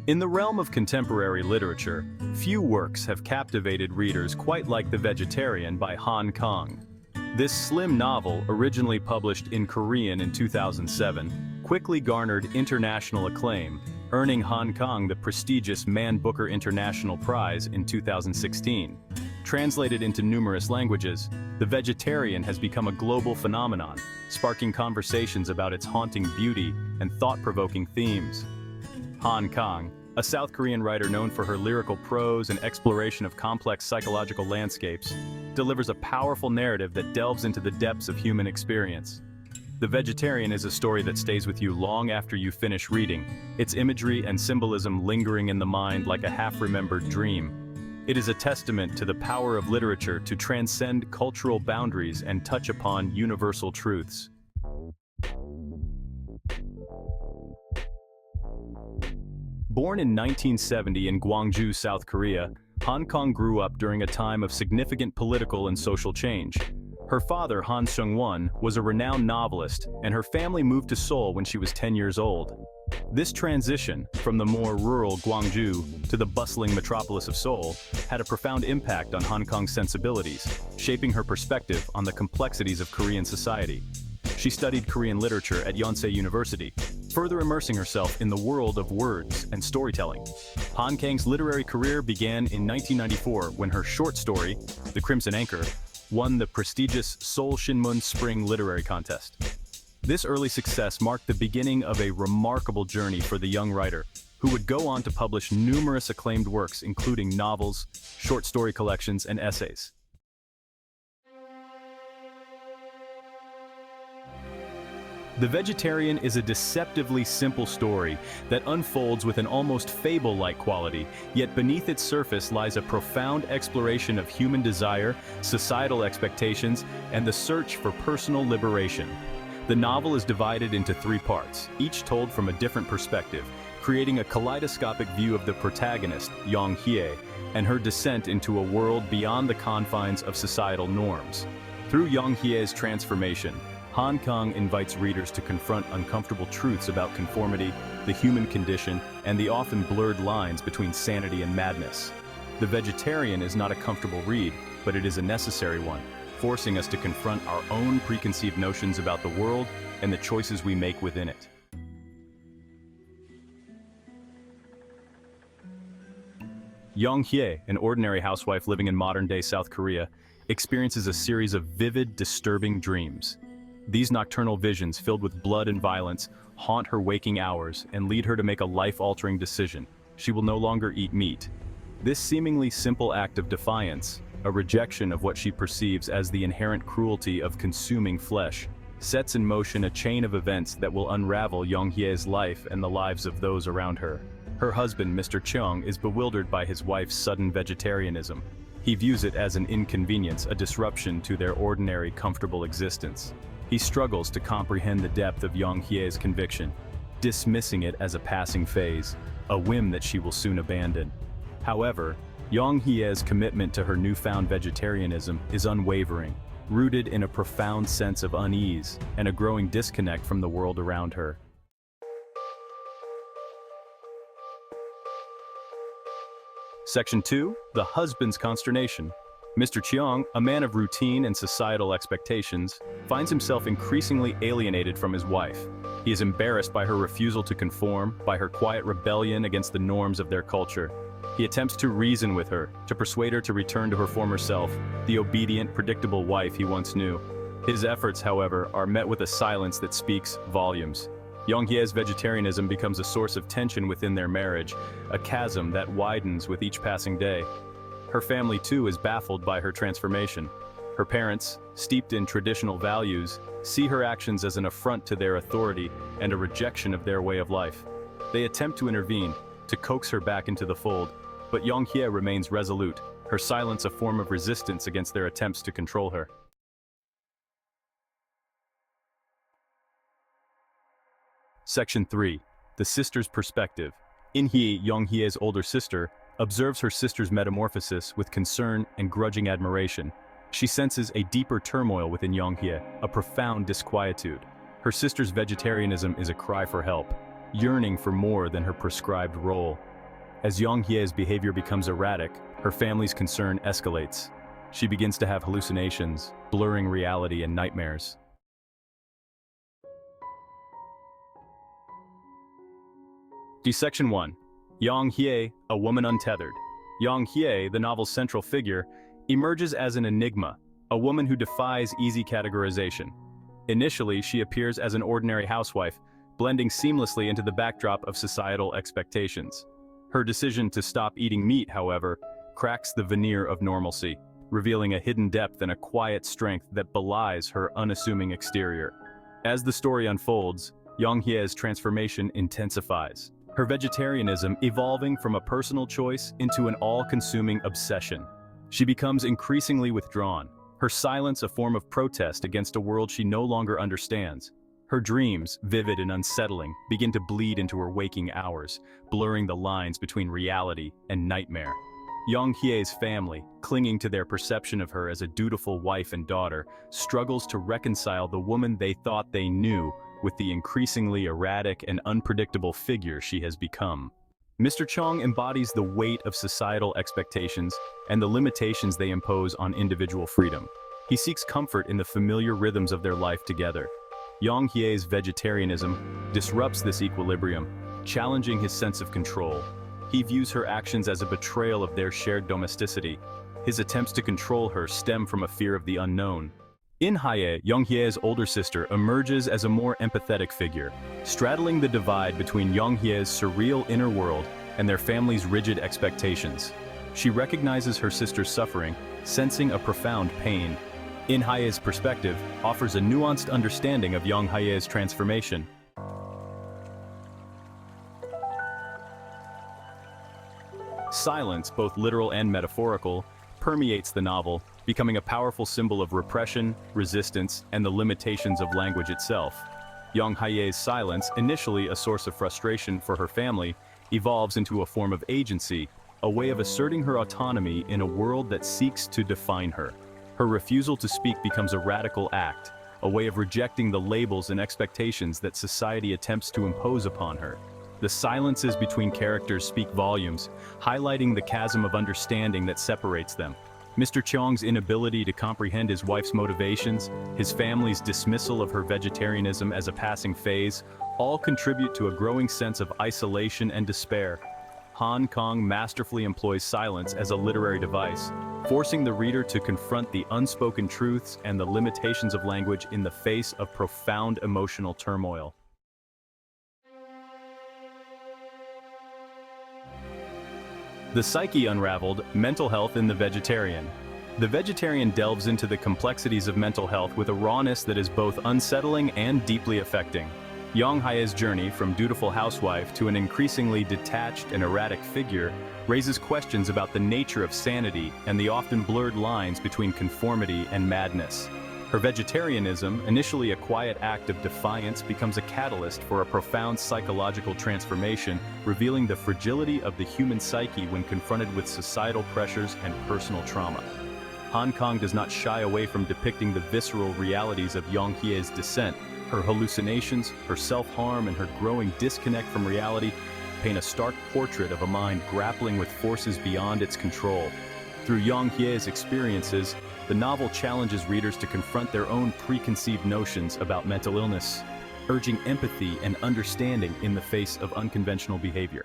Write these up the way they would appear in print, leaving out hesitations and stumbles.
In the realm of contemporary literature, few works have captivated readers quite like The Vegetarian by Han Kang. This slim novel, originally published in Korean in 2007, quickly garnered international acclaim, earning Han Kang the prestigious Man Booker International Prize in 2016. Translated into numerous languages, The Vegetarian has become a global phenomenon, sparking conversations about its haunting beauty and thought-provoking themes. Han Kang, a South Korean writer known for her lyrical prose and exploration of complex psychological landscapes, delivers a powerful narrative that delves into the depths of human experience. The Vegetarian is a story that stays with you long after you finish reading, its imagery and symbolism lingering in the mind like a half-remembered dream. It is a testament to the power of literature to transcend cultural boundaries and touch upon universal truths. Born in 1970 in Gwangju, South Korea, Han Kang grew up during a time of significant political and social change. Her father, Han Seung-won, was a renowned novelist, and her family moved to Seoul when she was 10 years old. This transition, from the more rural Gwangju to the bustling metropolis of Seoul, had a profound impact on Han Kang's sensibilities, shaping her perspective on the complexities of Korean society. She studied Korean literature at Yonsei University, further immersing herself in the world of words and storytelling. Han Kang's literary career began in 1994 when her short story, The Crimson Anchor, won the prestigious Seoul Shinmun Spring Literary Contest. This early success marked the beginning of a remarkable journey for the young writer, who would go on to publish numerous acclaimed works including novels, short story collections, and essays. The Vegetarian is a deceptively simple story that unfolds with an almost fable-like quality, yet beneath its surface lies a profound exploration of human desire, societal expectations, and the search for personal liberation. The novel is divided into 3 parts, each told from a different perspective, creating a kaleidoscopic view of the protagonist, Yeong-hye, and her descent into a world beyond the confines of societal norms. Through Yeong-hye's transformation, Han Kang invites readers to confront uncomfortable truths about conformity, the human condition, and the often blurred lines between sanity and madness. The Vegetarian is not a comfortable read, but it is a necessary one, forcing us to confront our own preconceived notions about the world and the choices we make within it. Yeong-hye, an ordinary housewife living in modern-day South Korea, experiences a series of vivid, disturbing dreams. These nocturnal visions, filled with blood and violence, haunt her waking hours and lead her to make a life-altering decision. She will no longer eat meat. This seemingly simple act of defiance, a rejection of what she perceives as the inherent cruelty of consuming flesh, sets in motion a chain of events that will unravel Yeong-hye's life and the lives of those around her. Her husband, Mr. Cheong, is bewildered by his wife's sudden vegetarianism. He views it as an inconvenience, a disruption to their ordinary, comfortable existence. He struggles to comprehend the depth of Yeong-hye's conviction, dismissing it as a passing phase, a whim that she will soon abandon. However, Yeong-hye's commitment to her newfound vegetarianism is unwavering, rooted in a profound sense of unease and a growing disconnect from the world around her. Section 2, The Husband's Consternation. Mr. Cheong, a man of routine and societal expectations, finds himself increasingly alienated from his wife. He is embarrassed by her refusal to conform, by her quiet rebellion against the norms of their culture. He attempts to reason with her, to persuade her to return to her former self, the obedient, predictable wife he once knew. His efforts, however, are met with a silence that speaks volumes. Yeong-hye's vegetarianism becomes a source of tension within their marriage, a chasm that widens with each passing day. Her family, too, is baffled by her transformation. Her parents, steeped in traditional values, see her actions as an affront to their authority and a rejection of their way of life. They attempt to intervene, to coax her back into the fold, but Yeong-hye remains resolute, her silence a form of resistance against their attempts to control her. Section 3. The Sister's Perspective. In-hye, Yeong-hye's older sister, observes her sister's metamorphosis with concern and grudging admiration. She senses a deeper turmoil within Yeong-hye, a profound disquietude. Her sister's vegetarianism is a cry for help, yearning for more than her prescribed role. As Yeong-hye's behavior becomes erratic, her family's concern escalates. She begins to have hallucinations, blurring reality and nightmares. Section 1. Yeong-hye, a woman untethered. Yeong-hye, the novel's central figure, emerges as an enigma, a woman who defies easy categorization. Initially, she appears as an ordinary housewife, blending seamlessly into the backdrop of societal expectations. Her decision to stop eating meat, however, cracks the veneer of normalcy, revealing a hidden depth and a quiet strength that belies her unassuming exterior. As the story unfolds, Yeong-hye's transformation intensifies, her vegetarianism evolving from a personal choice into an all-consuming obsession. She becomes increasingly withdrawn, her silence a form of protest against a world she no longer understands. Her dreams, vivid and unsettling, begin to bleed into her waking hours, blurring the lines between reality and nightmare. Yeong-hye's family, clinging to their perception of her as a dutiful wife and daughter, struggles to reconcile the woman they thought they knew with the increasingly erratic and unpredictable figure she has become. Mr. Chong embodies the weight of societal expectations and the limitations they impose on individual freedom. He seeks comfort in the familiar rhythms of their life together. Yeong-hye's vegetarianism disrupts this equilibrium, challenging his sense of control. He views her actions as a betrayal of their shared domesticity. His attempts to control her stem from a fear of the unknown. In Hye, Yeong-hye's older sister emerges as a more empathetic figure, straddling the divide between Yeong-hye's surreal inner world and their family's rigid expectations. She recognizes her sister's suffering, sensing a profound pain. In Hye's perspective, offers a nuanced understanding of Yeong-hye's transformation. Silence, both literal and metaphorical, permeates the novel, becoming a powerful symbol of repression, resistance, and the limitations of language itself. Yeong-hye's silence, initially a source of frustration for her family, evolves into a form of agency, a way of asserting her autonomy in a world that seeks to define her. Her refusal to speak becomes a radical act, a way of rejecting the labels and expectations that society attempts to impose upon her. The silences between characters speak volumes, highlighting the chasm of understanding that separates them. Mr. Chong's inability to comprehend his wife's motivations, his family's dismissal of her vegetarianism as a passing phase, all contribute to a growing sense of isolation and despair. Han Kang masterfully employs silence as a literary device, forcing the reader to confront the unspoken truths and the limitations of language in the face of profound emotional turmoil. The Psyche Unraveled, Mental Health in the Vegetarian. The Vegetarian delves into the complexities of mental health with a rawness that is both unsettling and deeply affecting. Yeong-hye's journey from dutiful housewife to an increasingly detached and erratic figure raises questions about the nature of sanity and the often blurred lines between conformity and madness. Her vegetarianism, initially a quiet act of defiance, becomes a catalyst for a profound psychological transformation, revealing the fragility of the human psyche when confronted with societal pressures and personal trauma. Han Kang does not shy away from depicting the visceral realities of Yeong-hye's descent. Her hallucinations, her self-harm, and her growing disconnect from reality paint a stark portrait of a mind grappling with forces beyond its control. Through Yeong-hye's experiences, the novel challenges readers to confront their own preconceived notions about mental illness, urging empathy and understanding in the face of unconventional behavior.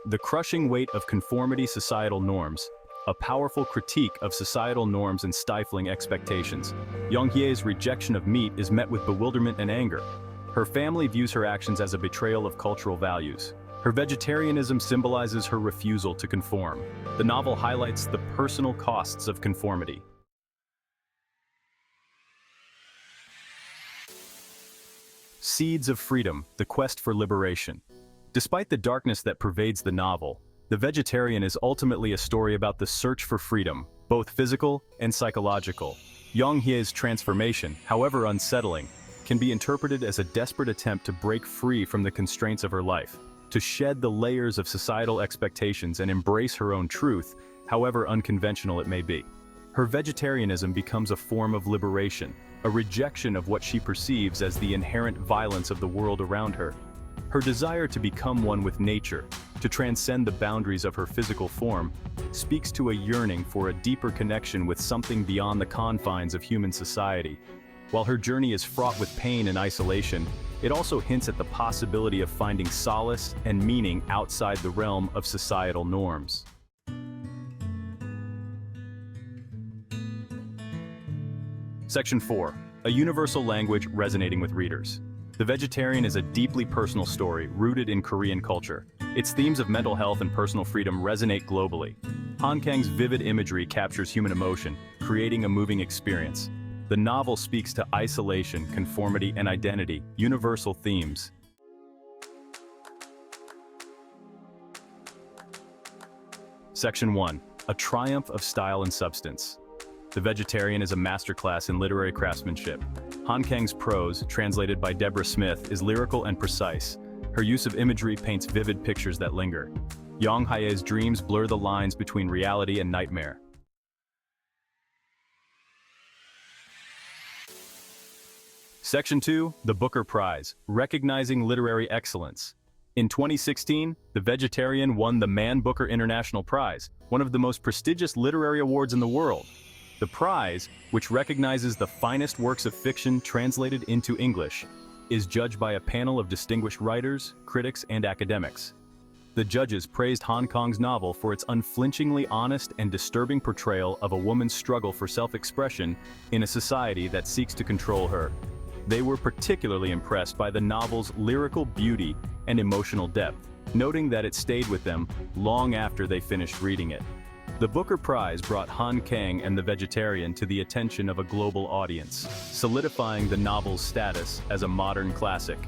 The Crushing Weight of Conformity Societal Norms, a powerful critique of societal norms and stifling expectations. Yeong-hye's rejection of meat is met with bewilderment and anger. Her family views her actions as a betrayal of cultural values. Her vegetarianism symbolizes her refusal to conform. The novel highlights the personal costs of conformity. Seeds of Freedom, the Quest for Liberation. Despite the darkness that pervades the novel, The Vegetarian is ultimately a story about the search for freedom, both physical and psychological. Yeong-hye's transformation, however unsettling, can be interpreted as a desperate attempt to break free from the constraints of her life, to shed the layers of societal expectations and embrace her own truth, however unconventional it may be. Her vegetarianism becomes a form of liberation, a rejection of what she perceives as the inherent violence of the world around her. Her desire to become one with nature, to transcend the boundaries of her physical form, speaks to a yearning for a deeper connection with something beyond the confines of human society. While her journey is fraught with pain and isolation, it also hints at the possibility of finding solace and meaning outside the realm of societal norms. Section 4. A universal language resonating with readers. The Vegetarian is a deeply personal story rooted in Korean culture. Its themes of mental health and personal freedom resonate globally. Han Kang's vivid imagery captures human emotion, creating a moving experience. The novel speaks to isolation, conformity, and identity, universal themes. Section 1. A triumph of style and substance. The Vegetarian is a masterclass in literary craftsmanship. Han Kang's prose, translated by Deborah Smith, is lyrical and precise. Her use of imagery paints vivid pictures that linger. Yeong-hye's dreams blur the lines between reality and nightmare. Section 2. The Booker Prize, recognizing literary excellence. In 2016, The Vegetarian won the Man Booker International Prize, one of the most prestigious literary awards in the world. The prize, which recognizes the finest works of fiction translated into English, is judged by a panel of distinguished writers, critics, and academics. The judges praised Han Kang's novel for its unflinchingly honest and disturbing portrayal of a woman's struggle for self-expression in a society that seeks to control her. They were particularly impressed by the novel's lyrical beauty and emotional depth, noting that it stayed with them long after they finished reading it. The Booker Prize brought Han Kang and The Vegetarian to the attention of a global audience, solidifying the novel's status as a modern classic.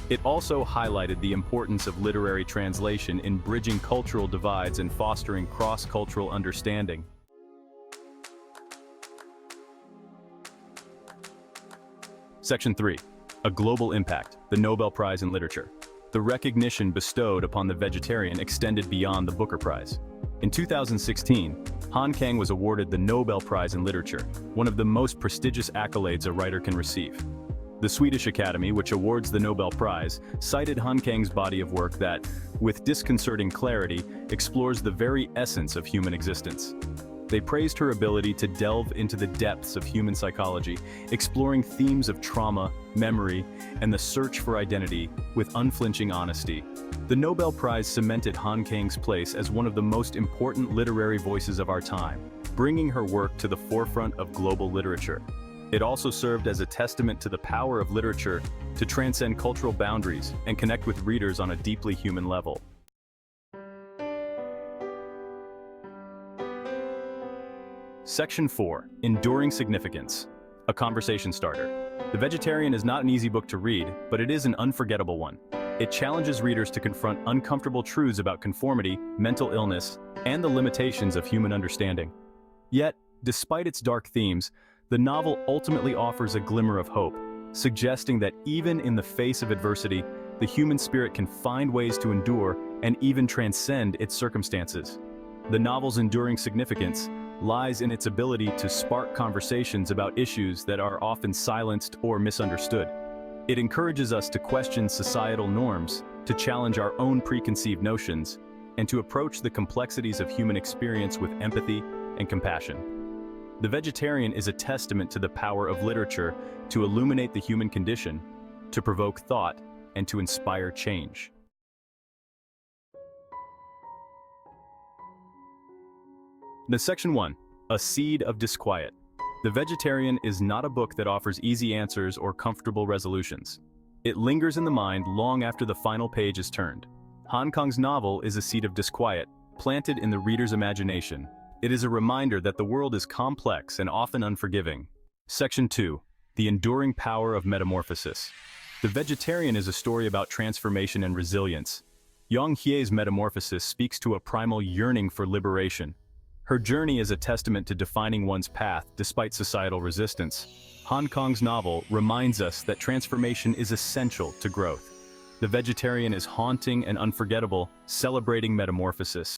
It also highlighted the importance of literary translation in bridging cultural divides and fostering cross-cultural understanding. Section 3. A global impact, the Nobel Prize in Literature. The recognition bestowed upon The Vegetarian extended beyond the Booker Prize. In 2016, Han Kang was awarded the Nobel Prize in Literature, one of the most prestigious accolades a writer can receive. The Swedish Academy, which awards the Nobel Prize, cited Han Kang's body of work that, with disconcerting clarity, explores the very essence of human existence. They praised her ability to delve into the depths of human psychology, exploring themes of trauma, memory, and the search for identity with unflinching honesty. The Nobel Prize cemented Han Kang's place as one of the most important literary voices of our time, bringing her work to the forefront of global literature. It also served as a testament to the power of literature to transcend cultural boundaries and connect with readers on a deeply human level. Section 4. Enduring Significance. A conversation starter. The Vegetarian is not an easy book to read, but it is an unforgettable one. It challenges readers to confront uncomfortable truths about conformity, mental illness, and the limitations of human understanding. Yet, despite its dark themes, the novel ultimately offers a glimmer of hope, suggesting that even in the face of adversity, the human spirit can find ways to endure and even transcend its circumstances. The novel's enduring significance lies in its ability to spark conversations about issues that are often silenced or misunderstood. It encourages us to question societal norms, to challenge our own preconceived notions, and to approach the complexities of human experience with empathy and compassion. The Vegetarian is a testament to the power of literature to illuminate the human condition, to provoke thought, and to inspire change. Section 1. A Seed of Disquiet. The Vegetarian is not a book that offers easy answers or comfortable resolutions. It lingers in the mind long after the final page is turned. Han Kang's novel is a seed of disquiet, planted in the reader's imagination. It is a reminder that the world is complex and often unforgiving. Section 2. The Enduring Power of Metamorphosis. The Vegetarian is a story about transformation and resilience. Yeong-hye's Metamorphosis speaks to a primal yearning for liberation. Her journey is a testament to defining one's path despite societal resistance. Han Kang's novel reminds us that transformation is essential to growth. The Vegetarian is haunting and unforgettable, celebrating metamorphosis.